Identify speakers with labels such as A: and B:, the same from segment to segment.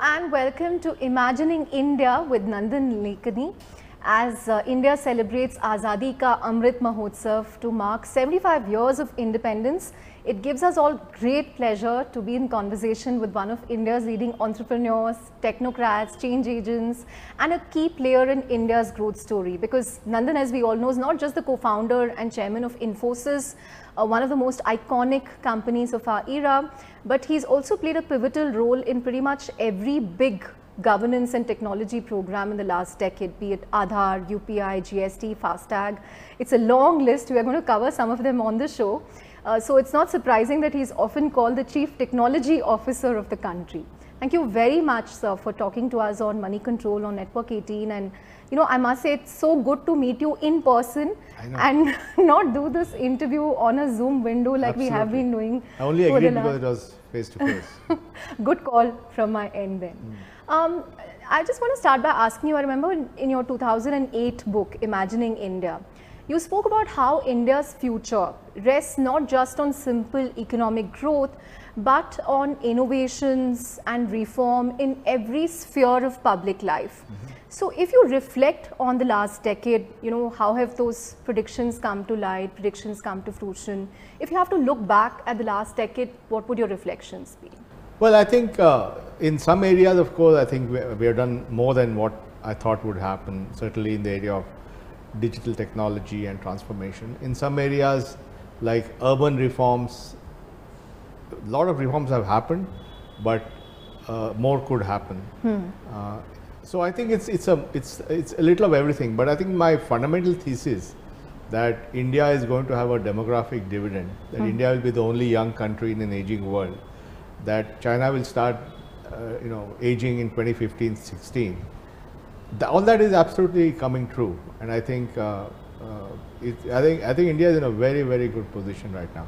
A: and welcome to Imagining India with Nandan Nilekani. As India celebrates Azadi ka Amrit Mahotsav to mark 75 years of independence, it gives us all great pleasure to be in conversation with one of India's leading entrepreneurs, technocrats, change agents, and a key player in India's growth story. Because Nandan, as we all know, is not just the co-founder and chairman of Infosys, one of the most iconic companies of our era, but he's also played a pivotal role in pretty much every big governance and technology program in the last decade, be it Aadhaar, UPI, GST, Fastag. It's a long list. We are going to cover some of them on the show. So it's not surprising that he's often called the Chief Technology Officer of the country. Thank you very much, sir, for talking to us on Moneycontrol on Network 18. And you know, I must say it's so good to meet you in person and not do this interview on a Zoom window like we have been doing.
B: I only agreed because it was face to face.
A: Good call from my end then. I just want to start by asking you, I remember in your 2008 book, Imagining India, you spoke about how India's future rests not just on simple economic growth, but on innovations and reform in every sphere of public life. So if you reflect on the last decade, you know, how have those predictions come to light, predictions come to fruition? If you have to look back at the last decade, what would your reflections be?
B: Well, I think in some areas, of course, I think we have done more than what I thought would happen, certainly in the area of digital technology and transformation. In some areas, like urban reforms, a lot of reforms have happened, but more could happen. So I think it's a little of everything. But I think my fundamental thesis that India is going to have a demographic dividend, that India will be the only young country in an aging world, that China will start, aging in 2015-16. All that is absolutely coming true, and I think I think India is in a very, very good position right now.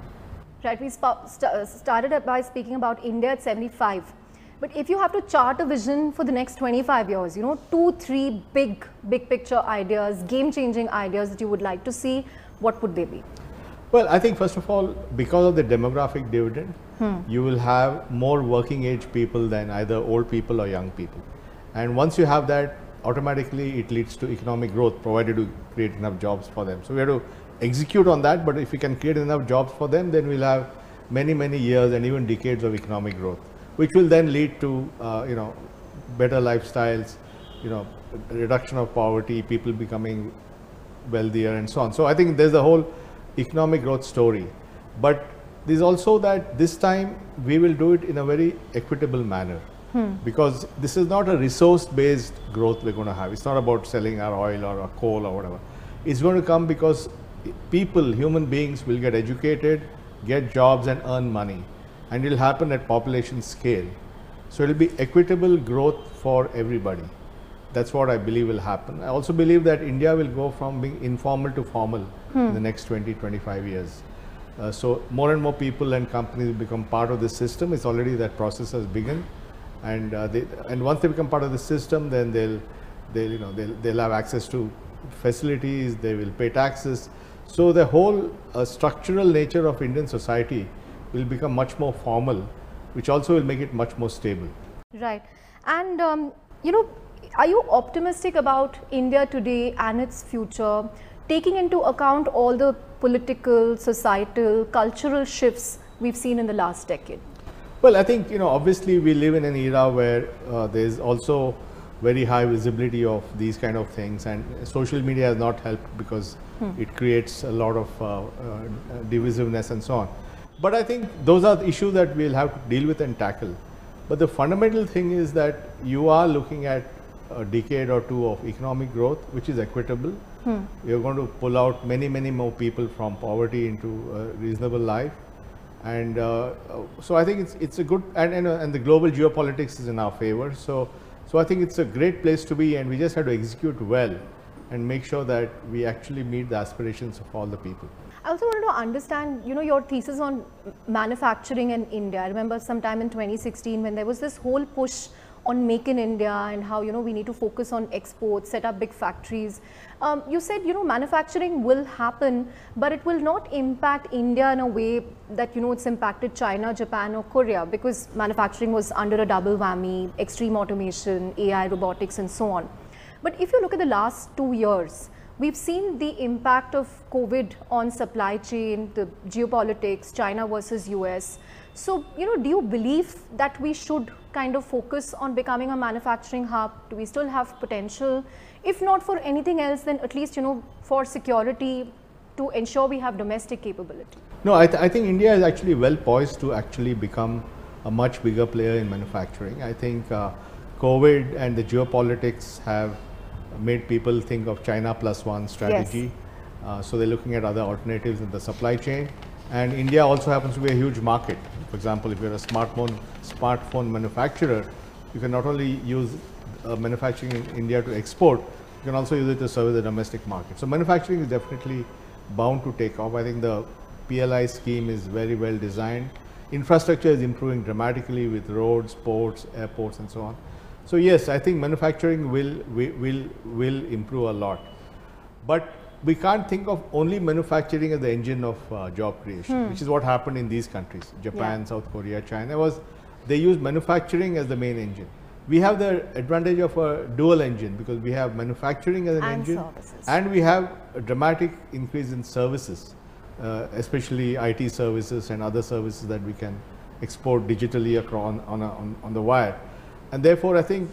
A: Right, we started by speaking about India at 75, but if you have to chart a vision for the next 25 years, you know, 2-3 big picture ideas, game-changing ideas that you would like to see, what would they be?
B: Well, I think first of all, because of the demographic dividend, you will have more working age people than either old people or young people. And once you have that, automatically it leads to economic growth, provided you create enough jobs for them. So we have to execute on that, but if we can create enough jobs for them, then we'll have many, many years and even decades of economic growth, which will then lead to, better lifestyles, reduction of poverty, people becoming wealthier and so on. So I think there's a whole economic growth story, but there's also that this time we will do it in a very equitable manner, because this is not a resource-based growth we're going to have. It's not about selling our oil or our coal or whatever. It's going to come because people, human beings, will get educated, get jobs and earn money, and it will happen at population scale. So it will be equitable growth for everybody. That's what I believe will happen. I also believe that India will go from being informal to formal in the next 20-25 years. So more and more people and companies will become part of the system. It's already that process has begun, and once they become part of the system, then they'll have access to facilities. They will pay taxes. So the whole structural nature of Indian society will become much more formal, which also will make it much more stable.
A: Right, and are you optimistic about India today and its future, taking into account all the political, societal, cultural shifts we've seen in the last decade?
B: Well, I think, obviously we live in an era where there's also very high visibility of these kind of things, and social media has not helped because it creates a lot of divisiveness and so on. But I think those are the issues that we'll have to deal with and tackle. But the fundamental thing is that you are looking at a decade or two of economic growth, which is equitable. You're going to pull out many, many more people from poverty into a reasonable life. And so I think it's a good, and the global geopolitics is in our favor. So I think it's a great place to be, and we just have to execute well and make sure that we actually meet the aspirations of all the people.
A: I also wanted to understand, your thesis on manufacturing in India. I remember sometime in 2016 when there was this whole push on Make in India and how, we need to focus on exports, set up big factories. You said, manufacturing will happen, but it will not impact India in a way that, it's impacted China, Japan or Korea, because manufacturing was under a double whammy, extreme automation, AI, robotics and so on. But if you look at the last 2 years, we've seen the impact of COVID on supply chain, the geopolitics, China versus US. So, do you believe that we should kind of focus on becoming a manufacturing hub? Do we still have potential? If not for anything else, then at least, for security, to ensure we have domestic capability.
B: No, I think India is actually well poised to actually become a much bigger player in manufacturing. I think COVID and the geopolitics have made people think of China plus one strategy. Yes. So they're looking at other alternatives in the supply chain. And India also happens to be a huge market. For example, if you're a smartphone manufacturer, you can not only use manufacturing in India to export, you can also use it to serve the domestic market. So manufacturing is definitely bound to take off. I think the PLI scheme is very well designed. Infrastructure is improving dramatically with roads, ports, airports and so on. So yes, I think manufacturing will improve a lot. But we can't think of only manufacturing as the engine of job creation, which is what happened in these countries, Japan, South Korea, China. They use manufacturing as the main engine. We have the advantage of a dual engine because we have manufacturing as an engine services. And we have a dramatic increase in services, especially IT services and other services that we can export digitally across on the wire. And therefore, I think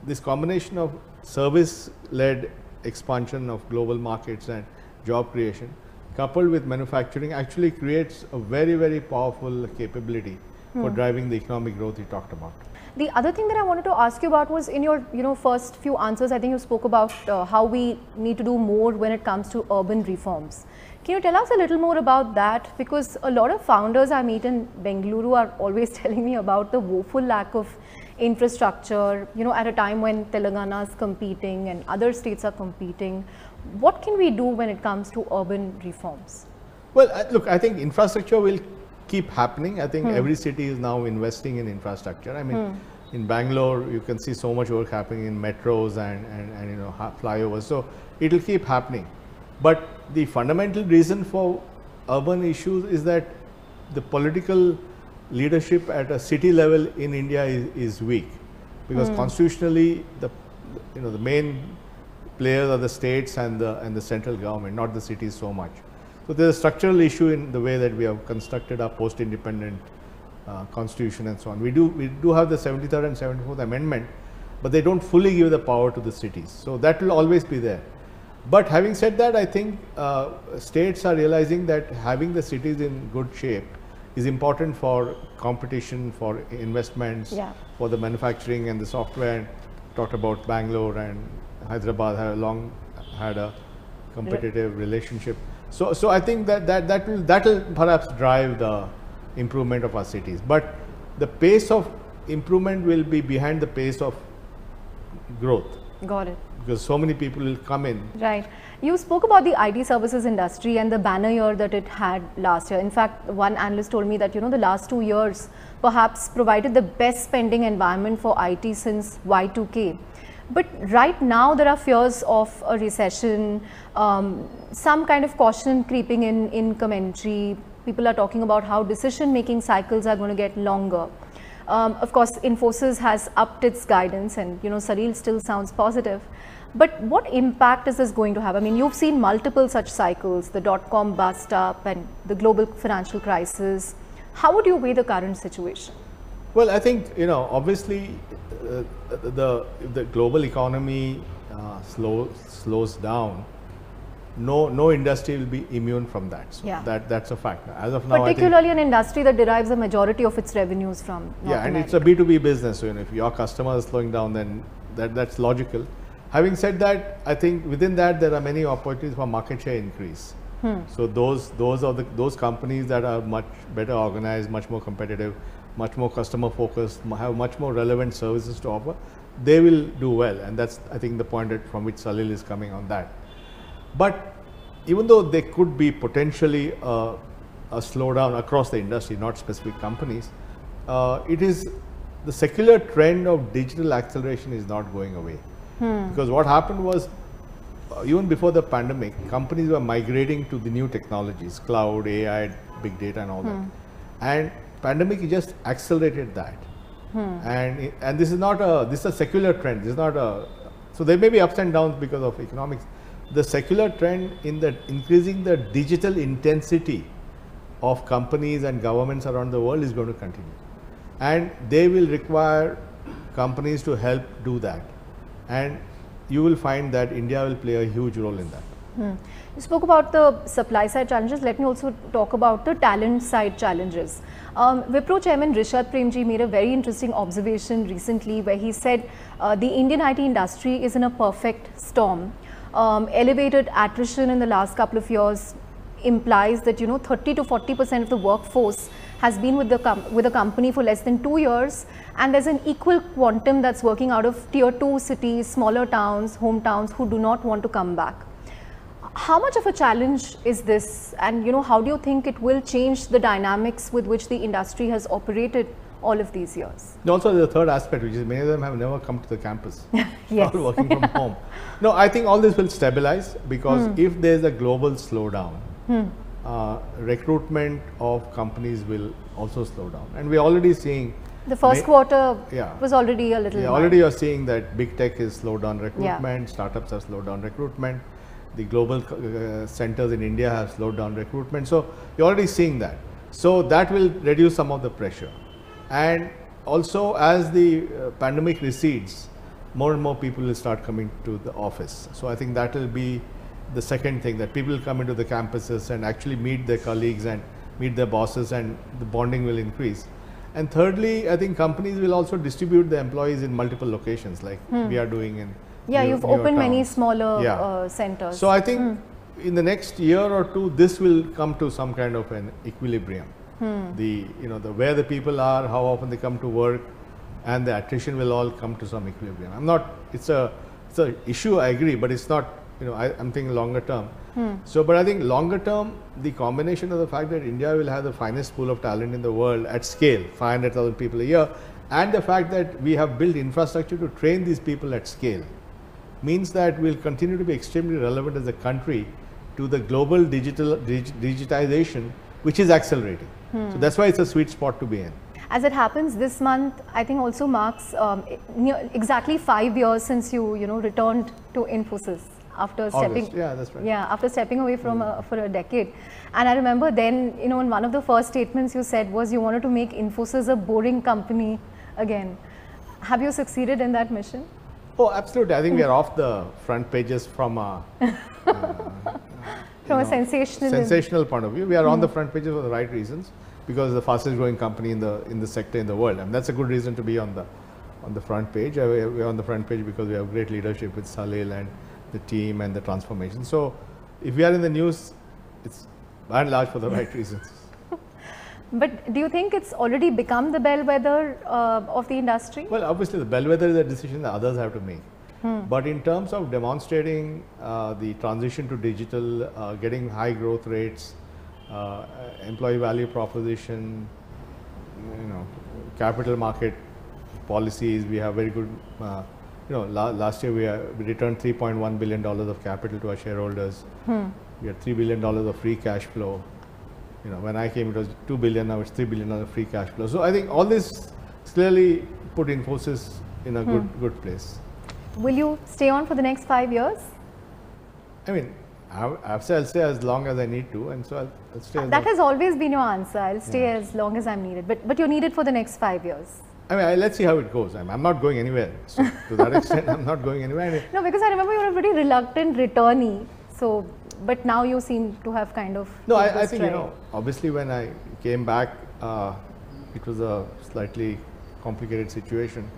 B: this combination of service-led expansion of global markets and job creation coupled with manufacturing actually creates a very, very powerful capability for driving the economic growth you talked about.
A: The other thing that I wanted to ask you about was in your first few answers, I think you spoke about how we need to do more when it comes to urban reforms. Can you tell us a little more about that? Because a lot of founders I meet in Bengaluru are always telling me about the woeful lack of infrastructure, at a time when Telangana is competing and other states are competing. What can we do when it comes to urban reforms?
B: Well, look, I think infrastructure will keep happening. I think every city is now investing in infrastructure. I mean, in Bangalore, you can see so much work happening in metros and flyovers. So it will keep happening. But the fundamental reason for urban issues is that the political leadership at a city level in India is weak, because constitutionally the main players are the states and the central government, not the cities so much. So there's a structural issue in the way that we have constructed our post-independent constitution and so on. We do have the 73rd and 74th Amendment, but they don't fully give the power to the cities. So that will always be there. But having said that, I think states are realizing that having the cities in good shape is important for competition, for investments, for the manufacturing and the software. And talked about Bangalore and Hyderabad have long had a competitive relationship. So I think that will perhaps drive the improvement of our cities. But the pace of improvement will be behind the pace of growth. Got it. Because so many people will come in.
A: Right. You spoke about the IT services industry and the banner year that it had last year. In fact, one analyst told me that, the last 2 years perhaps provided the best spending environment for IT since Y2K. But right now there are fears of a recession, some kind of caution creeping in commentary. People are talking about how decision-making cycles are going to get longer. Of course, Infosys has upped its guidance and, Salil still sounds positive. But what impact is this going to have? I mean, you've seen multiple such cycles, the dot-com bust up and the global financial crisis. How would you weigh the current situation?
B: Well, I think, obviously the global economy slows down. No industry will be immune from that. So that's a fact. As of now,
A: particularly an industry that derives a majority of its revenues from North America.
B: It's a B2B business. So, if your customer is slowing down, then that's logical. Having said that, I think within that there are many opportunities for market share increase. So those companies that are much better organized, much more competitive, much more customer focused, have much more relevant services to offer, they will do well. And that's, I think, the point from which Salil is coming on that. But even though there could be potentially a slowdown across the industry, not specific companies, it is the secular trend of digital acceleration is not going away. Because what happened was, even before the pandemic, companies were migrating to the new technologies, cloud, AI, big data and all that. And pandemic just accelerated that. And this is not a, this is a secular trend. This is not a, so there may be ups and downs because of economics. The secular trend in the increasing the digital intensity of companies and governments around the world is going to continue. And they will require companies to help do that. And you will find that India will play a huge role in that.
A: You spoke about the supply side challenges. Let me also talk about the talent side challenges. Wipro Chairman Rishad Premji made a very interesting observation recently where he said the Indian IT industry is in a perfect storm. Elevated attrition in the last couple of years implies that 30 to 40% of the workforce has been with the company for less than 2 years, and there's an equal quantum that's working out of tier 2 cities, smaller towns, hometowns who do not want to come back. How much of a challenge is this, and how do you think it will change the dynamics with which the industry has operated all of these years?
B: Also, the third aspect, which is many of them have never come to the campus.
A: Yes.
B: All working from home. No, I think all this will stabilize, because if there's a global slowdown, recruitment of companies will also slow down. And we're already seeing
A: the first quarter was already a little
B: already you're seeing that big tech has slowed down recruitment, startups have slowed down recruitment, the global centers in India have slowed down recruitment. So you're already seeing that. So that will reduce some of the pressure. And also, as the pandemic recedes, more and more people will start coming to the office. So I think that will be the second thing, that people will come into the campuses and actually meet their colleagues and meet their bosses, and the bonding will increase. And thirdly, I think companies will also distribute the employees in multiple locations, like we are doing in
A: you've opened many smaller centers.
B: So I think in the next year or two, this will come to some kind of an equilibrium. The where the people are, how often they come to work, and the attrition will all come to some equilibrium. I'm not, it's a issue, I agree, but it's not, I'm thinking longer term. So, but I think longer term, the combination of the fact that India will have the finest pool of talent in the world at scale, 500,000 people a year, and the fact that we have built infrastructure to train these people at scale, means that we'll continue to be extremely relevant as a country to the global digitization, which is accelerating. So that's why it's a sweet spot to be in.
A: As it happens, this month I think also marks exactly 5 years since you returned to Infosys after stepping after stepping away from for a decade. And I remember then in one of the first statements you said was you wanted to make Infosys a boring company again. Have you succeeded in that mission?
B: Oh, absolutely. I think we are off the front pages from a
A: from a sensational
B: point of view. We are on the front pages for the right reasons, because the fastest growing company in the sector in the world, and that's a good reason to be on the front page. We're on the front page because we have great leadership with Salil and the team and the transformation. So if we are in the news, it's by and large for the right reasons.
A: But do you think it's already become the bellwether of the industry?
B: Well, obviously the bellwether is a decision that others have to make. But in terms of demonstrating the transition to digital, getting high growth rates, employee value proposition, capital market policies, we have very good, last year we returned $3.1 billion of capital to our shareholders. We had $3 billion of free cash flow. When I came, it was $2 billion, now it's $3 billion of free cash flow. So I think all this clearly put Infosys in a good place.
A: Will you stay on for the next 5 years?
B: I mean, I'll say as long as I need to, and so I'll stay.
A: That has always been your answer. I'll stay as long as I'm needed. But you're needed for the next 5 years.
B: I mean, let's see how it goes. I'm not going anywhere. So to that extent, I'm not going anywhere.
A: No, because I remember you were a pretty reluctant returnee. So, but now you seem to have kind of.
B: No, I think obviously when I came back, it was a slightly complicated situation.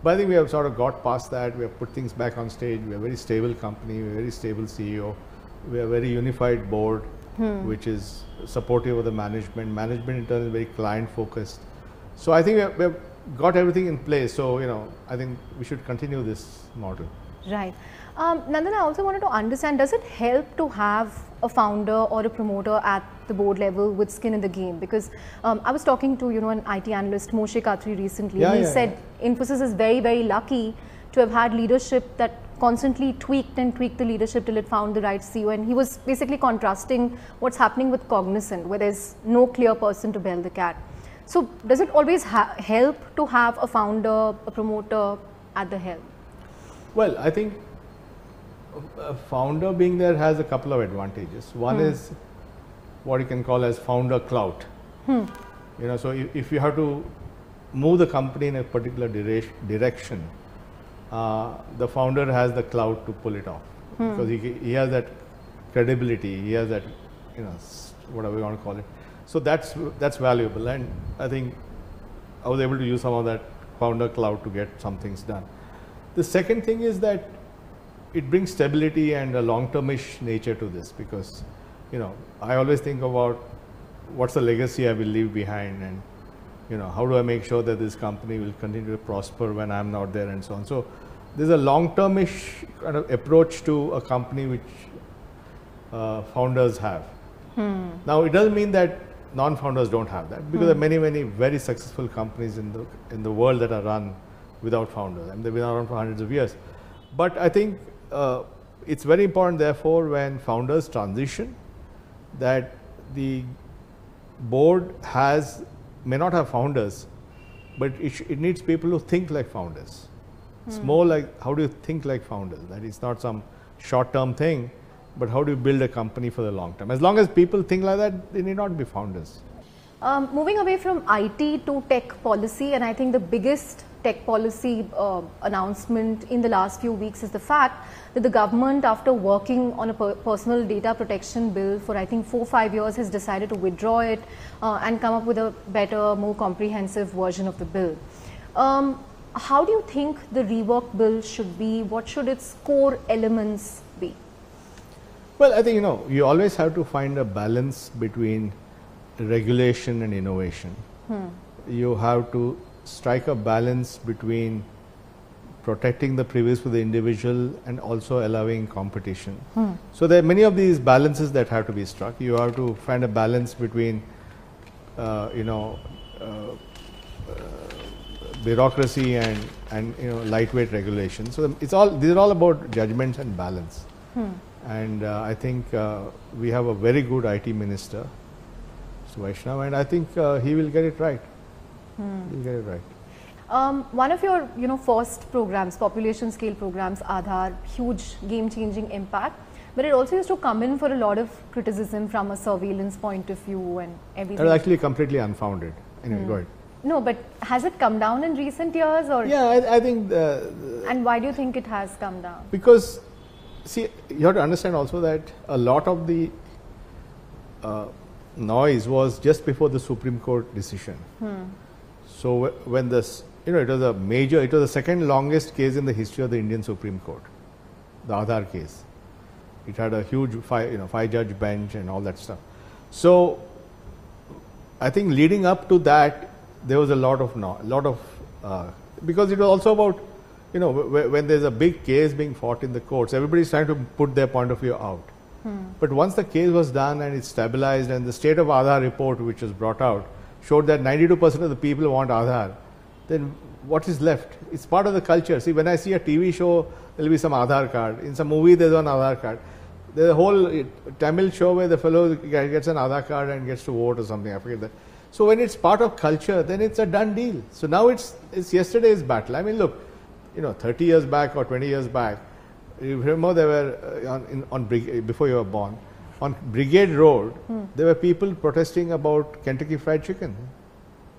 B: But I think we have sort of got past that. We have put things back on stage. We are a very stable company. We are a very stable CEO. We are a very unified board, which is supportive of the management. Management in turn is very client focused. So I think we have got everything in place. So, I think we should continue this model.
A: Right. Nandan, I also wanted to understand, does it help to have a founder or a promoter at the board level with skin in the game? Because I was talking to, an IT analyst, Moshe Katri, recently, and he said Infosys is very, very lucky to have had leadership that constantly tweaked the leadership till it found the right CEO. And he was basically contrasting what's happening with Cognizant, where there's no clear person to bell the cat. So does it always help to have a founder, a promoter at the helm?
B: Well, I think a founder being there has a couple of advantages. One is what you can call as founder clout. So if you have to move the company in a particular direction, the founder has the clout to pull it off, because he has that credibility, he has that, whatever you want to call it. So that's valuable, and I think I was able to use some of that founder clout to get some things done. The second thing is that it brings stability and a long-termish nature to this, because I always think about what's the legacy I will leave behind, and how do I make sure that this company will continue to prosper when I'm not there, and so on. So there's a long-termish kind of approach to a company which founders have. Now it doesn't mean that non-founders don't have that, because there are many, many very successful companies in the world that are run without founders, and they've been around for hundreds of years. But I think it's very important, therefore, when founders transition, that the board may not have founders, but it needs people who think like founders. It's more like, how do you think like founders? That is not some short-term thing, but how do you build a company for the long term? As long as people think like that, they need not be founders.
A: Moving away from IT to tech policy, and I think the biggest tech policy announcement in the last few weeks is the fact that the government, after working on a personal data protection bill for I think 4 or 5 years, has decided to withdraw it and come up with a better, more comprehensive version of the bill. How do you think the rework bill should be? What should its core elements be?
B: Well, I think you always have to find a balance between regulation and innovation. You have to strike a balance between protecting the privacy for the individual and also allowing competition. So there are many of these balances that have to be struck. You have to find a balance between bureaucracy and lightweight regulation. So these are all about judgments and balance. And I think we have a very good IT minister, Vaishnav, and I think he will get it right. He'll get it right.
A: One of your first programs, population scale programs, Aadhaar, huge game-changing impact, but it also used to come in for a lot of criticism from a surveillance point of view and everything.
B: It was actually completely unfounded. Anyway, go ahead.
A: No, but has it come down in recent years, or?
B: Yeah, I think.
A: And why do you think it has come down?
B: Because, see, you have to understand also that a lot of the noise was just before the Supreme Court decision. So when this, it was the second longest case in the history of the Indian Supreme Court, the Aadhaar case. It had a huge 5-judge bench and all that stuff. So I think leading up to that, there was a lot of because it was also about, when there's a big case being fought in the courts, everybody's trying to put their point of view out. But once the case was done and it stabilized, and the state of Aadhaar report, which was brought out, showed that 92% of the people want Aadhaar, then what is left? It's part of the culture. See, when I see a TV show, there will be some Aadhaar card. In some movie, there's one Aadhaar card. There's a whole Tamil show where the fellow gets an Aadhaar card and gets to vote or something. I forget that. So when it's part of culture, then it's a done deal. So now it's yesterday's battle. I mean, look, 30 years back or 20 years back, you remember there were before you were born, on Brigade Road, there were people protesting about Kentucky Fried Chicken.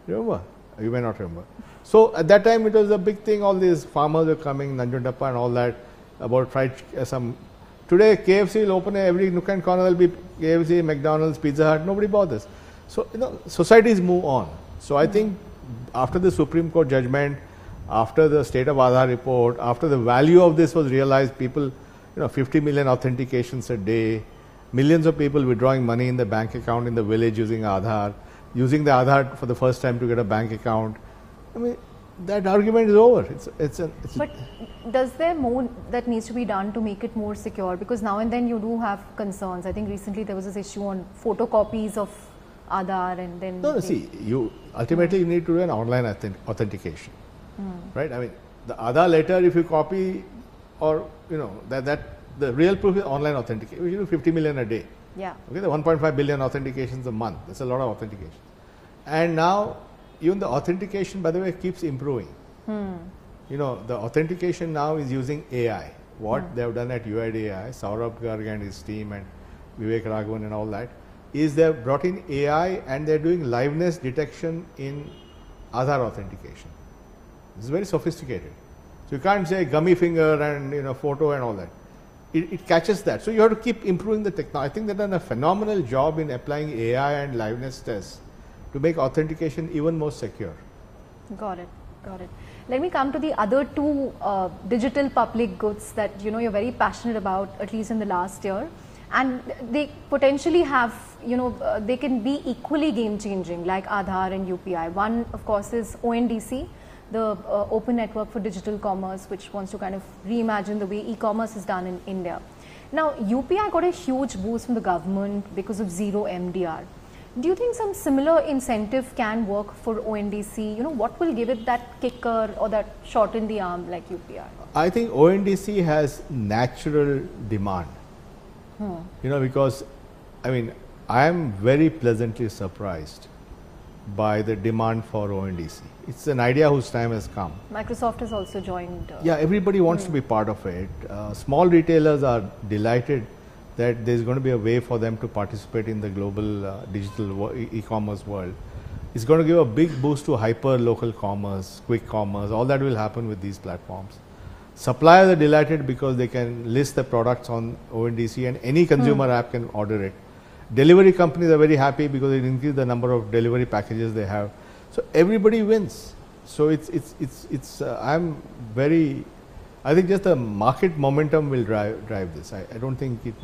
B: Remember? You may not remember. So at that time, it was a big thing. All these farmers were coming, Nanjundappa and all that, about fried some. Today, KFC will open every nook and corner. There will be KFC, McDonald's, Pizza Hut. Nobody bothers. So societies move on. So I think after the Supreme Court judgment, after the state of Aadhaar report, after the value of this was realized, people, 50 million authentications a day, millions of people withdrawing money in the bank account in the village using Aadhaar, using the Aadhaar for the first time to get a bank account. I mean, that argument is over.
A: But does there more that needs to be done to make it more secure? Because now and then you do have concerns. I think recently there was this issue on photocopies of Aadhaar and then...
B: No, see, you ultimately you need to do an online authentication, right? I mean, the Aadhaar letter, if you copy, or that the real proof is online authentication. We do 50 million a day.
A: Yeah.
B: Okay, the 1.5 billion authentications a month. That's a lot of authentication. And now, even the authentication, by the way, keeps improving. The authentication now is using AI. What they have done at UIDAI, Saurabh Garg and his team and Vivek Raghavan and all that, is they have brought in AI and they are doing liveness detection in Aadhaar authentication. This is very sophisticated. So you can't say gummy finger and photo and all that. It catches that. So you have to keep improving the technology. I think they've done a phenomenal job in applying AI and liveness tests to make authentication even more secure.
A: Got it. Got it. Let me come to the other two digital public goods that you're very passionate about, at least in the last year, and they potentially have they can be equally game changing, like Aadhaar and UPI. One, of course, is ONDC, the Open Network for Digital Commerce, which wants to kind of reimagine the way e-commerce is done in India. Now, UPI got a huge boost from the government because of zero MDR. Do you think some similar incentive can work for ONDC? What will give it that kicker or that shot in the arm like UPI?
B: I think ONDC has natural demand. Because, I am very pleasantly surprised by the demand for ONDC. It's an idea whose time has come.
A: Microsoft has also joined.
B: Yeah, everybody wants to be part of it. Small retailers are delighted that there's going to be a way for them to participate in the global digital e-commerce world. It's going to give a big boost to hyper-local commerce, quick commerce, all that will happen with these platforms. Suppliers are delighted because they can list the products on ONDC and any consumer app can order it. Delivery companies are very happy because it increases the number of delivery packages they have. So everybody wins. So I think just the market momentum will drive this. I don't think it,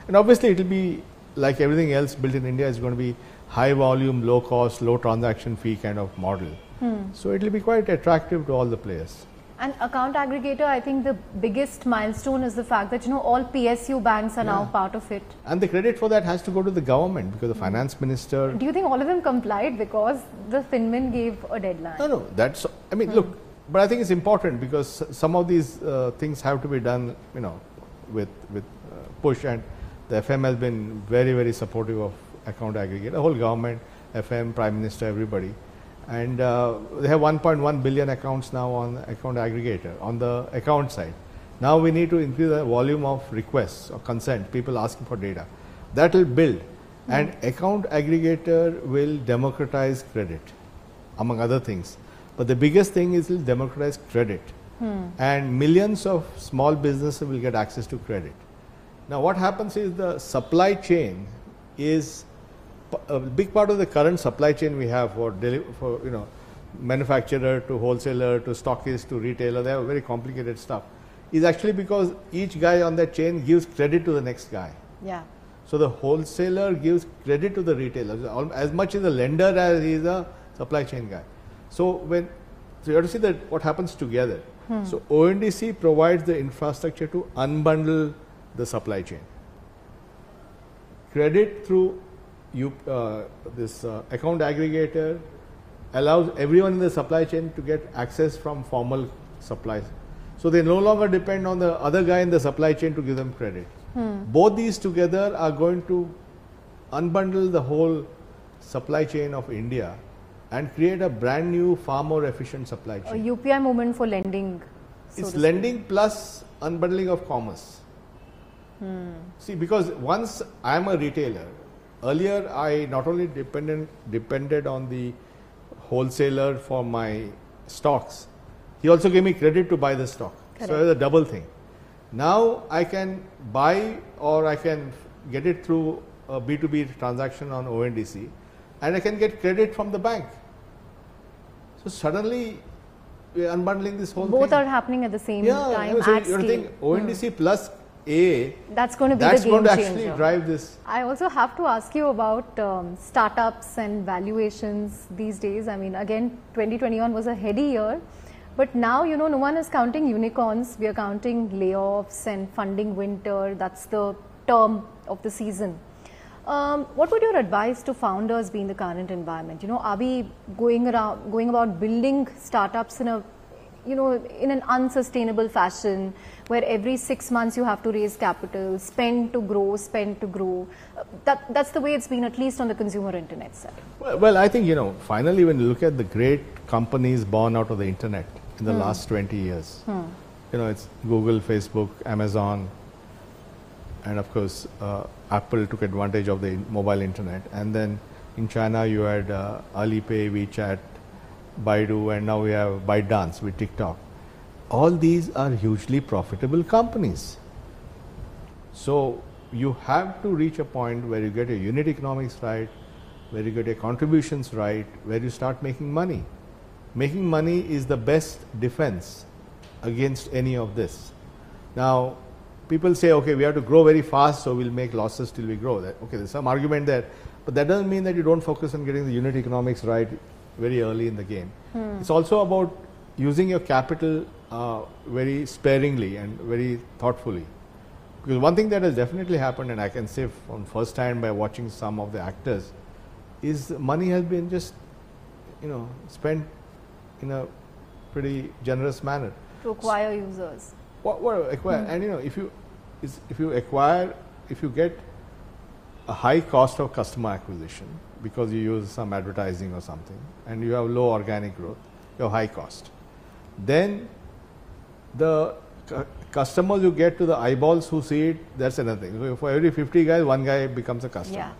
B: and obviously it will be like everything else built in India. It's going to be high volume, low cost, low transaction fee kind of model. So it will be quite attractive to all the players.
A: And account aggregator, I think the biggest milestone is the fact that all PSU banks are now part of it.
B: And the credit for that has to go to the government because the finance minister.
A: Do you think all of them complied because the FinMin gave a deadline?
B: No, that's, look, but I think it's important because some of these things have to be done, with push, and the FM has been very, very supportive of account aggregator, the whole government, FM, Prime Minister, everybody. And they have 1.1 billion accounts now on account aggregator on the account side. Now we need to increase the volume of requests or consent, people asking for data. That will build, and account aggregator will democratize credit, among other things. But the biggest thing is it will democratize credit, and millions of small businesses will get access to credit. Now what happens is the supply chain is a big part of the current supply chain we have for manufacturer to wholesaler to stockist to retailer. They have very complicated stuff. Is actually because each guy on that chain gives credit to the next guy.
A: Yeah.
B: So the wholesaler gives credit to the retailer as much as a lender as he is a supply chain guy. So you have to see that what happens together. So ONDC provides the infrastructure to unbundle the supply chain. Credit through this account aggregator allows everyone in the supply chain to get access from formal supplies. So they no longer depend on the other guy in the supply chain to give them credit. Both these together are going to unbundle the whole supply chain of India and create a brand new, far more efficient supply chain.
A: A UPI movement for lending.
B: It's lending plus unbundling of commerce. See, because once I am a retailer, earlier I not only depended on the wholesaler for my stocks, he also gave me credit to buy the stock. Correct. So it was a double thing. Now I can buy or I can get it through a B2B transaction on ONDC and I can get credit from the bank. So suddenly we are unbundling this whole thing.
A: Both are happening at the same time
B: so
A: at
B: you
A: scale.
B: think ONDC plus
A: that's going to be
B: that's
A: the game
B: going to
A: changer.
B: actually drive this.
A: I also have to ask you about startups and valuations these days. I mean, again, 2021 was a heady year, but now, you know, no one is counting unicorns. We are counting layoffs and funding winter. That's the term of the season. What would your advice to founders be in the current environment? You know, are we going about building startups in a, you know, in an unsustainable fashion, where every 6 months you have to raise capital, spend to grow? That's the way it's been, at least on the consumer internet side.
B: Well, I think, you know, finally, when you look at the great companies born out of the internet in the last 20 years, you know, it's Google, Facebook, Amazon, and of course, Apple took advantage of the mobile internet. And then in China, you had Alipay, WeChat, Baidu, and now we have ByteDance with TikTok. All these are hugely profitable companies. So you have to reach a point where you get your unit economics right, where you get your contributions right, where you start making money. Making money is the best defense against any of this. Now, people say, okay, we have to grow very fast, so we'll make losses till we grow. Okay, there's some argument there, but that doesn't mean that you don't focus on getting the unit economics right very early in the game. It's also about using your capital very sparingly and very thoughtfully. Because one thing that has definitely happened, and I can say from first hand by watching some of the actors, is money has been just, you know, spent in a pretty generous manner.
A: To acquire users.
B: What acquire? And you know, if you get a high cost of customer acquisition because you use some advertising or something, and you have low organic growth, you have high cost, then the customers you get to the eyeballs who see it, that's another thing. So for every 50 guys, one guy becomes a customer.
A: Yeah.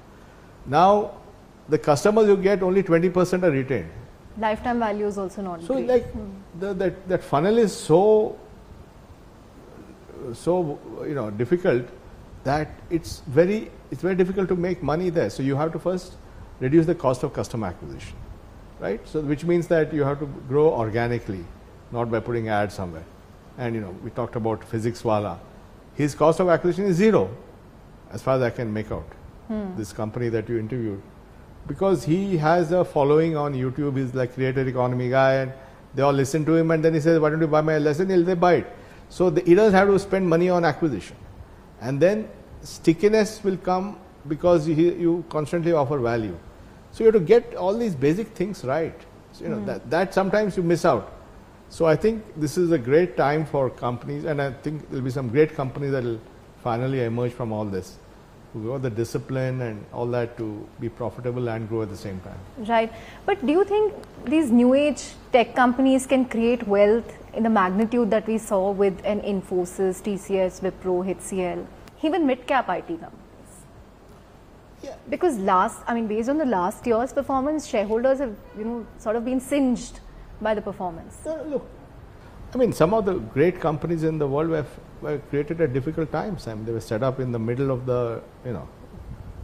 B: Now, the customers you get, only 20% are retained.
A: Lifetime value is also not
B: So
A: great.
B: Like that funnel is so you know, difficult that it's very difficult to make money there. So you have to first reduce the cost of customer acquisition, right? So which means that you have to grow organically, not by putting ads somewhere. And you know, we talked about Physics Wala. His cost of acquisition is zero, as far as I can make out. This company that you interviewed, because he has a following on YouTube. He's like creator economy guy, and they all listen to him. And then he says, "Why don't you buy my lesson?" They buy it. So he doesn't have to spend money on acquisition, and then stickiness will come because you constantly offer value. So you have to get all these basic things right. So, you know, that sometimes you miss out. So I think this is a great time for companies, and I think there will be some great companies that will finally emerge from all this, who got the discipline and all that to be profitable and grow at the same time.
A: Right. But do you think these new age tech companies can create wealth in the magnitude that we saw with an Infosys, TCS, Wipro, HCL, even mid-cap IT companies?
B: Yeah.
A: Because based on the last year's performance, shareholders have, you know, sort of been singed by the performance.
B: Look, I mean, some of the great companies in the world were created at difficult times. I mean, they were set up in the middle of the, you know,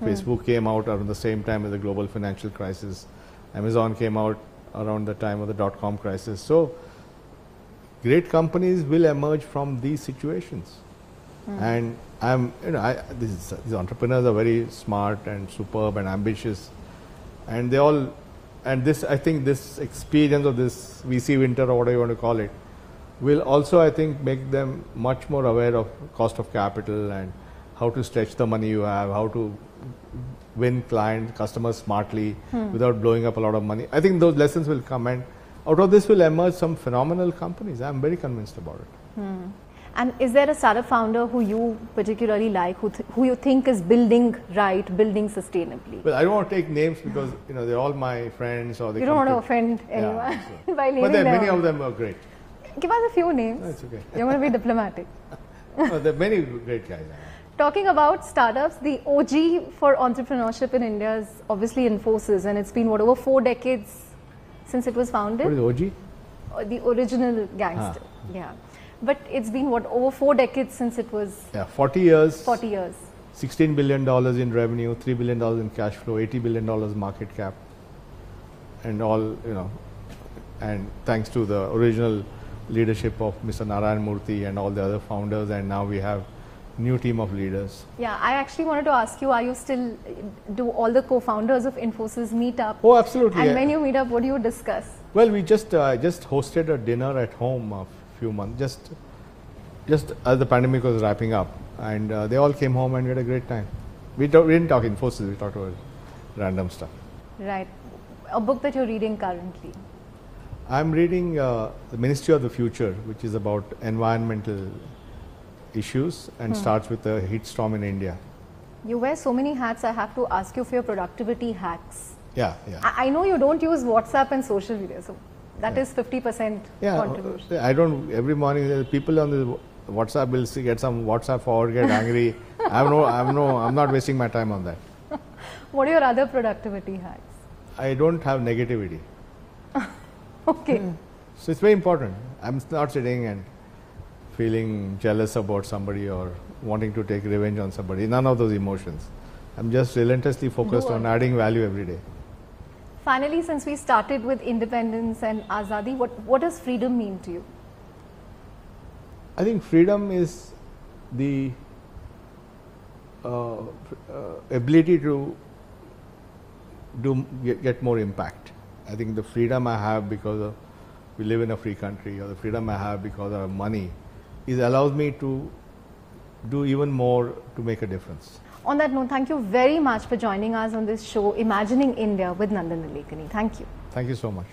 B: Facebook came out around the same time as the global financial crisis. Amazon came out around the time of the dot-com crisis. So, great companies will emerge from these situations. And these entrepreneurs are very smart and superb and ambitious, and I think this experience of this VC winter or whatever you want to call it will also, I think, make them much more aware of cost of capital and how to stretch the money you have, how to win customers smartly without blowing up a lot of money. I think those lessons will come, and out of this will emerge some phenomenal companies. I'm very convinced about it.
A: And is there a startup founder who you particularly like, who you think is building right, building sustainably?
B: Well, I don't want to take names because, you know, they're all my friends, or they
A: you don't want to offend anyone by naming
B: but
A: them.
B: many of them are great.
A: Give us a few names.
B: That's okay.
A: You're going to be diplomatic.
B: No, there are many great guys.
A: Talking about startups, the OG for entrepreneurship in India is obviously Infosys, and it's been over 4 decades since it was founded.
B: What is OG?
A: The original gangster. Yeah. But it's been over 4 decades since it was.
B: Yeah, 40 years.
A: 40 years.
B: $16 billion in revenue, $3 billion in cash flow, $80 billion market cap, and all, you know, and thanks to the original leadership of Mr. Narayan Murthy and all the other founders, and now we have new team of leaders.
A: Yeah, I actually wanted to ask you, are you still, do all the co-founders of Infosys meet up?
B: Oh, absolutely.
A: And when you meet up, what do you discuss?
B: Well, we just hosted a dinner at home a few months, just as the pandemic was wrapping up, and they all came home and we had a great time. We didn't talk Infosys, we talked about random stuff.
A: Right. A book that you're reading currently?
B: I'm reading The Ministry of the Future, which is about environmental issues and starts with a heat storm in India.
A: You wear so many hats, I have to ask you for your productivity hacks.
B: Yeah.
A: I know you don't use WhatsApp and social media, so that is 50% contribution.
B: I don't, every morning people on the WhatsApp will get some WhatsApp forward, get angry. I'm not wasting my time on that.
A: What are your other productivity hacks?
B: I don't have negativity.
A: Okay.
B: So it's very important. I'm not sitting and feeling jealous about somebody or wanting to take revenge on somebody. None of those emotions. I'm just relentlessly focused on adding value every day.
A: Finally, since we started with independence and Azadi, what does freedom mean to you?
B: I think freedom is the ability to get more impact. I think the freedom I have because we live in a free country, or the freedom I have because of money, allows me to do even more to make a difference.
A: On that note, thank you very much for joining us on this show, Imagining India with Nandan Nilekani. Thank you.
B: Thank you so much.